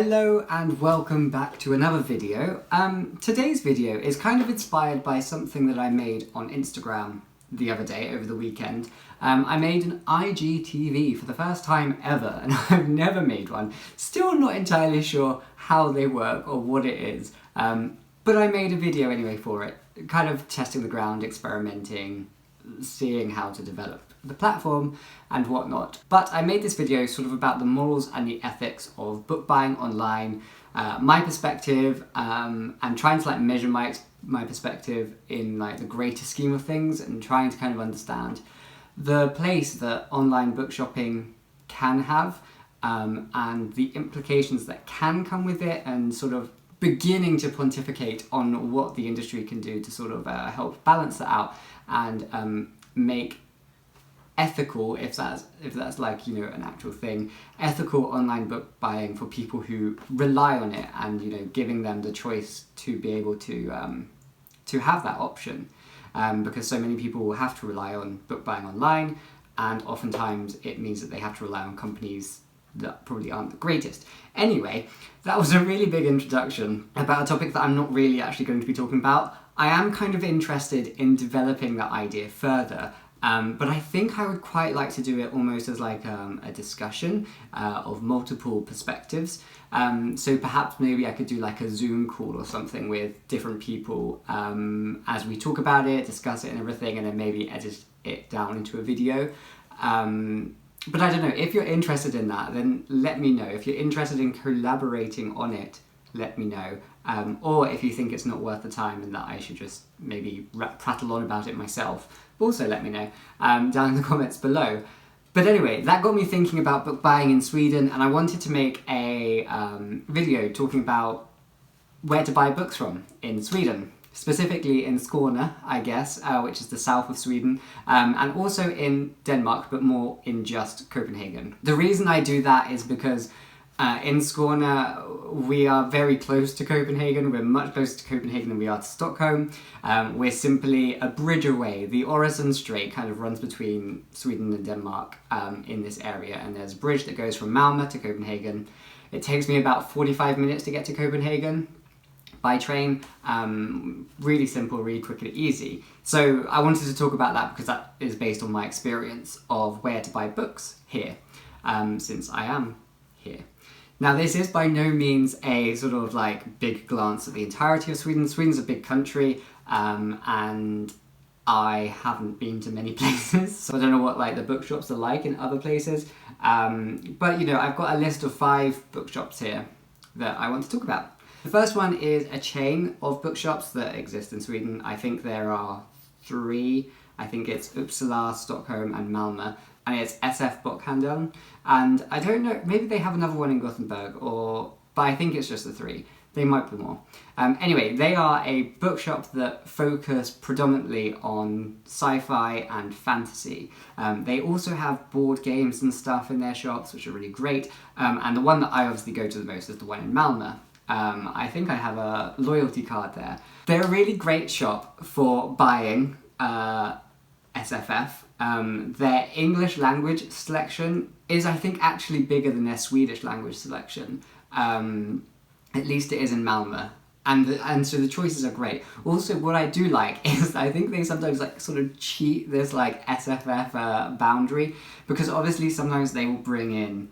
Hello and welcome back to another video. Today's video is kind of inspired by something that I made on Instagram the other day, over the weekend. I made an IGTV for the first time ever, and I've never made one. Still not entirely sure how they work or what it is, but I made a video anyway for it, kind of testing the ground, experimenting, seeing how to develop the platform and whatnot. But I made this video sort of about the morals and the ethics of book buying online, my perspective, and trying to measure my perspective in the greater scheme of things, and trying to kind of understand the place that online book shopping can have, and the implications that can come with it, and sort of beginning to pontificate on what the industry can do to sort of help balance that out and make ethical, if that's an actual thing, ethical online book buying for people who rely on it, and giving them the choice to be able to have that option, because so many people will have to rely on book buying online, and oftentimes it means that they have to rely on companies that probably aren't the greatest. Anyway, that was a really big introduction about a topic that I'm not really actually going to be talking about. I am kind of interested in developing that idea further, but I think I would quite like to do it almost as a discussion of multiple perspectives. So perhaps maybe I could do a Zoom call or something with different people as we talk about it, discuss it and everything, and then maybe edit it down into a video. But I don't know, if you're interested in that, then let me know. If you're interested in collaborating on it, let me know. Or if you think it's not worth the time and that I should just maybe prattle on about it myself, also let me know down in the comments below. But anyway, that got me thinking about book buying in Sweden, and I wanted to make a video talking about where to buy books from in Sweden. Specifically in Skåne, I guess, which is the south of Sweden, and also in Denmark, but more in just Copenhagen. The reason I do that is because in Skåne, we are very close to Copenhagen. We're much closer to Copenhagen than we are to Stockholm. We're simply a bridge away. The Øresund Strait kind of runs between Sweden and Denmark in this area, and there's a bridge that goes from Malmö to Copenhagen. It takes me about 45 minutes to get to Copenhagen by train. Really simple, really quick and easy. So I wanted to talk about that because that is based on my experience of where to buy books here, since I am here. Now, this is by no means a sort of big glance at the entirety of Sweden. Sweden's a big country, and I haven't been to many places, so I don't know what the bookshops are like in other places. But I've got a list of 5 bookshops here that I want to talk about. The first one is a chain of bookshops that exist in Sweden. I think there are 3. I think it's Uppsala, Stockholm and Malmö. And it's Bokhandeln. And I don't know, maybe they have another one in Gothenburg, but I think it's just the 3. They might be more. Anyway, they are a bookshop that focus predominantly on sci-fi and fantasy. They also have board games and stuff in their shops, which are really great. And the one that I obviously go to the most is the one in Malmö. I think I have a loyalty card there. They're a really great shop for buying SFF. Their English language selection is, I think, actually bigger than their Swedish language selection. At least it is in Malmö. And so the choices are great. Also, what I do like is I think they sometimes sort of cheat this SFF boundary, because obviously sometimes they will bring in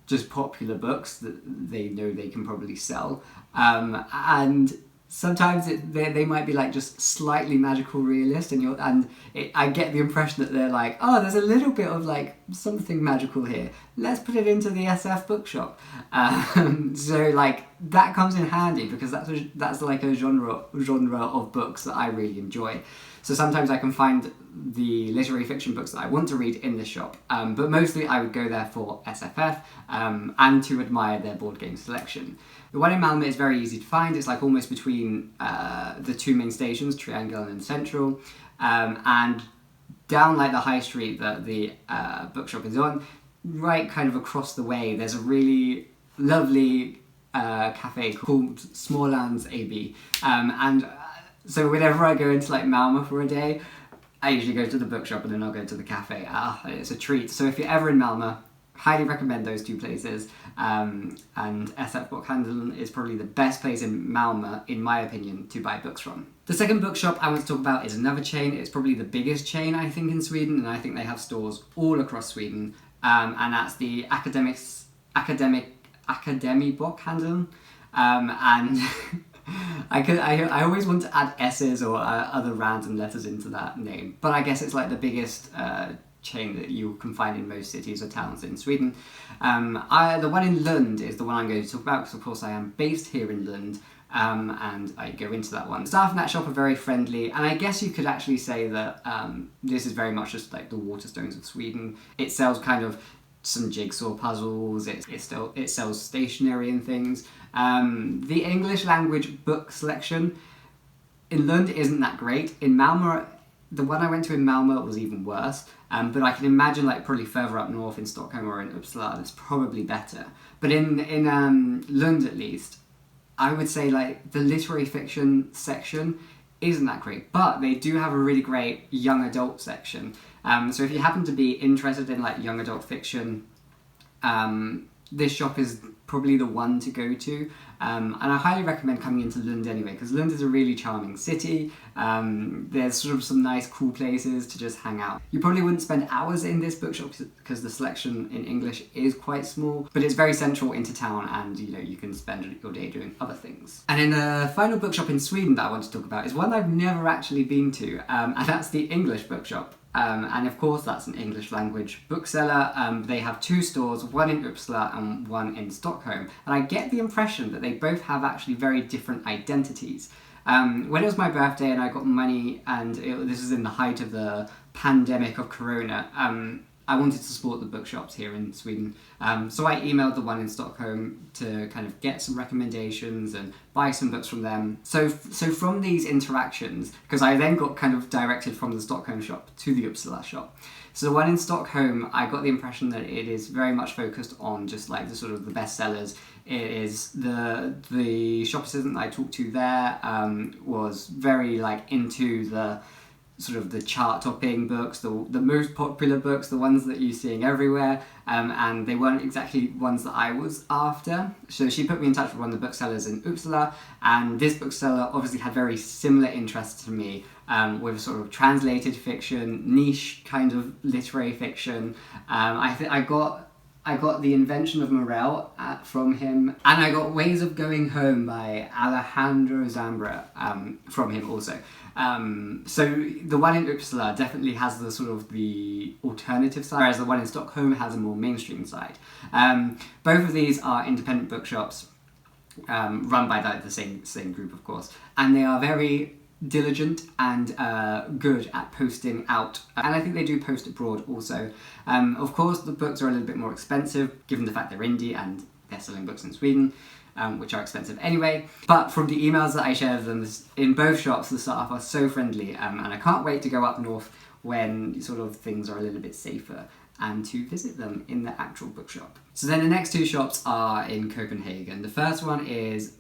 just popular books that they know they can probably sell, and sometimes they might be just slightly magical realist, and I get the impression that they're oh, there's a little bit of something magical here, let's put it into the SF bookshop. So that comes in handy, because that's a genre of books that I really enjoy. So sometimes I can find the literary fiction books that I want to read in this shop, but mostly I would go there for SFF and to admire their board game selection. The one in Malmö is very easy to find. It's almost between the 2 main stations, Triangle and Central, and down the high street that the bookshop is on, right kind of across the way, there's a really lovely cafe called Smålands AB, and so whenever I go into Malmö for a day, I usually go to the bookshop and then I'll go to the cafe. It's a treat. So if you're ever in Malmö, highly recommend those two places. And SF Bokhandeln is probably the best place in Malmö, in my opinion, to buy books from. The second bookshop I want to talk about is another chain. It's probably the biggest chain, I think, in Sweden, and I think they have stores all across Sweden. And that's the Akademibokhandeln. And I always want to add S's or other random letters into that name, but I guess it's like the biggest chain that you can find in most cities or towns in Sweden. The one in Lund is the one I'm going to talk about because, of course, I am based here in Lund, and I go into that one. Staff in that shop are very friendly, and I guess you could actually say that this is very much just like the Waterstones of Sweden. It sells kind of some jigsaw puzzles, it sells stationery and things. The English language book selection in Lund isn't that great. In Malmö, the one I went to in Malmö was even worse, but I can imagine like probably further up north in Stockholm or in Uppsala it's probably better. But in Lund at least, I would say like the literary fiction section isn't that great, but they do have a really great young adult section. So if you happen to be interested in like young adult fiction, this shop is probably the one to go to, and I highly recommend coming into Lund anyway, because Lund is a really charming city. There's sort of some nice cool places to just hang out. You probably wouldn't spend hours in this bookshop because the selection in English is quite small, but it's very central into town, and you can spend your day doing other things. And then the final bookshop in Sweden that I want to talk about is one I've never actually been to, and that's the English Bookshop. And of course that's an English language bookseller. They have two stores, one in Uppsala and one in Stockholm. And I get the impression that they both have actually very different identities. When it was my birthday and I got money, and this was in the height of the pandemic of Corona, I wanted to support the bookshops here in Sweden. So I emailed the one in Stockholm to kind of get some recommendations and buy some books from them. So from these interactions, because I then got kind of directed from the Stockholm shop to the Uppsala shop. So the one in Stockholm, I got the impression that it is very much focused on just like the sort of the bestsellers. It is the shop assistant that I talked to there was very like into the sort of the chart-topping books, the most popular books, the ones that you're seeing everywhere, and they weren't exactly ones that I was after. So she put me in touch with one of the booksellers in Uppsala, and this bookseller obviously had very similar interests to me, with sort of translated fiction, niche kind of literary fiction. I got The Invention of Morel from him, and I got Ways of Going Home by Alejandro Zambra from him also. So the one in Uppsala definitely has the sort of the alternative side, whereas the one in Stockholm has a more mainstream side. Both of these are independent bookshops run by the same group, of course, and they are very diligent and good at posting out, and I think they do post abroad also. Of course the books are a little bit more expensive given the fact they're indie and they're selling books in Sweden, which are expensive anyway, but from the emails that I share with them in both shops, the staff are so friendly, and I can't wait to go up north when sort of things are a little bit safer and to visit them in the actual bookshop. So then the next two shops are in Copenhagen. The first one is,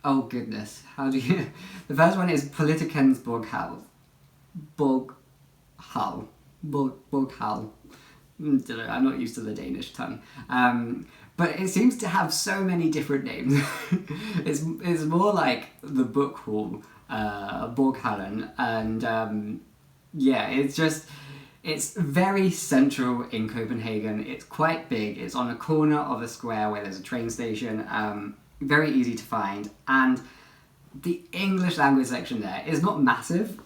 oh goodness, the first one is Politikens Bokhandeln. Bokhandeln. I'm not used to the Danish tongue. But it seems to have so many different names. It's more like the book hall, Bokhandeln, and yeah, it's very central in Copenhagen. It's quite big. It's on a corner of a square where there's a train station. Very easy to find, and the English language section there is not massive,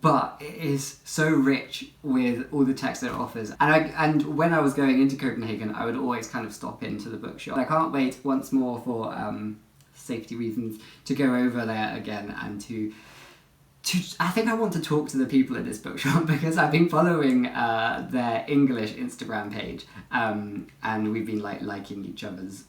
but it is so rich with all the text that it offers. And when I was going into Copenhagen, I would always kind of stop into the bookshop. I can't wait once more for safety reasons to go over there again and to I think I want to talk to the people at this bookshop, because I've been following their English Instagram page, and we've been like liking each other's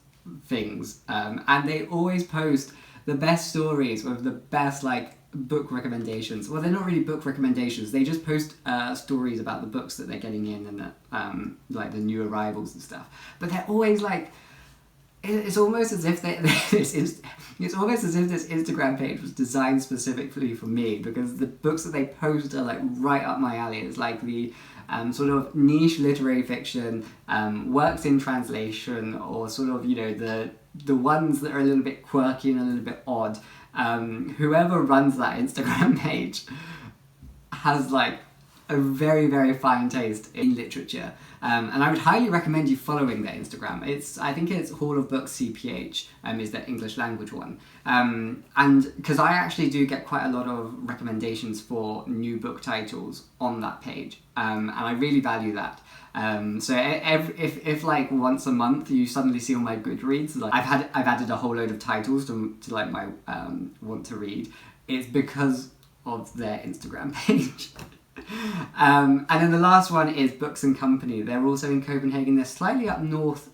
things, and they always post the best stories with the best like book recommendations. Well, they're not really book recommendations, they just post stories about the books that they're getting in, and like the new arrivals and stuff, but they're always like, it's almost as if it's almost as if this Instagram page was designed specifically for me, because the books that they post are like right up my alley. It's like the sort of niche literary fiction, works in translation, or sort of, you know, the ones that are a little bit quirky and a little bit odd. Whoever runs that Instagram page has like a very, very fine taste in literature. And I would highly recommend you following their Instagram. I think it's Hall of Books CPH, is their English language one. And because I actually do get quite a lot of recommendations for new book titles on that page. And I really value that. So if like once a month you suddenly see on my Goodreads, like I've added a whole load of titles to like my want to read, it's because of their Instagram page. And then the last one is Books and Company. They're also in Copenhagen. They're slightly up north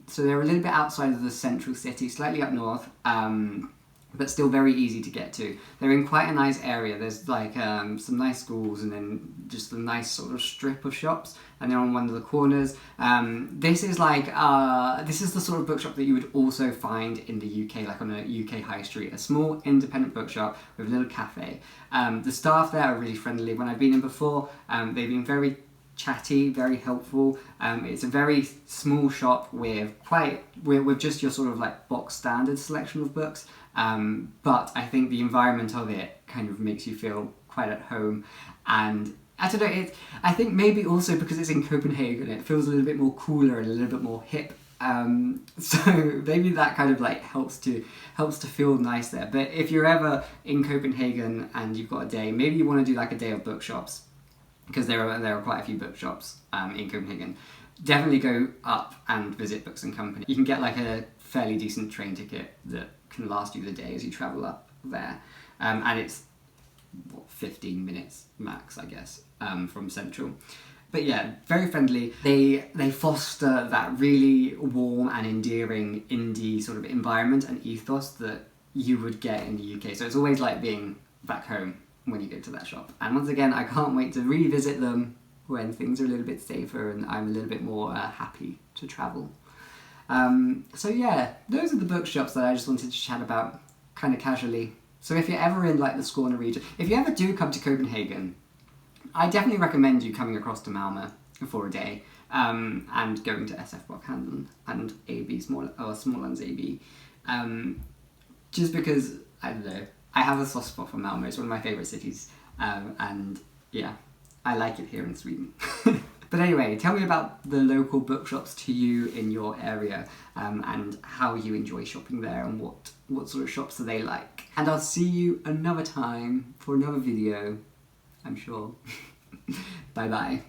so they're a little bit outside of the central city, slightly up north, but still very easy to get to. They're in quite a nice area. There's like some nice schools and then just a nice sort of strip of shops, and they're on one of the corners. This is the sort of bookshop that you would also find in the UK, like on a UK high street, a small independent bookshop with a little cafe. The staff there are really friendly. When I've been in before, they've been very chatty, very helpful. It's a very small shop with just your sort of like box standard selection of books. But I think the environment of it kind of makes you feel quite at home, and I don't know, I think maybe also because it's in Copenhagen, it feels a little bit more cooler and a little bit more hip. So maybe that kind of like helps to feel nice there. But if you're ever in Copenhagen and you've got a day, maybe you want to do like a day of bookshops, because there are quite a few bookshops in Copenhagen. Definitely go up and visit Books and Company. You can get like a fairly decent train ticket that can last you the day as you travel up there, and it's 15 minutes max, I guess, from Central. But yeah, very friendly. They foster that really warm and endearing indie sort of environment and ethos that you would get in the UK. So it's always like being back home when you go to that shop. And once again, I can't wait to revisit them when things are a little bit safer and I'm a little bit more happy to travel. So yeah, those are the bookshops that I just wanted to chat about kind of casually. So if you're ever in like the Skåne region, if you ever do come to Copenhagen, I definitely recommend you coming across to Malmö for a day, and going to SF Bokhandeln and AB Smålands AB, just because, I don't know, I have a soft spot for Malmö. It's one of my favourite cities, and yeah, I like it here in Sweden. But anyway, tell me about the local bookshops to you in your area, and how you enjoy shopping there, and what sort of shops are they like. And I'll see you another time for another video, I'm sure. Bye bye.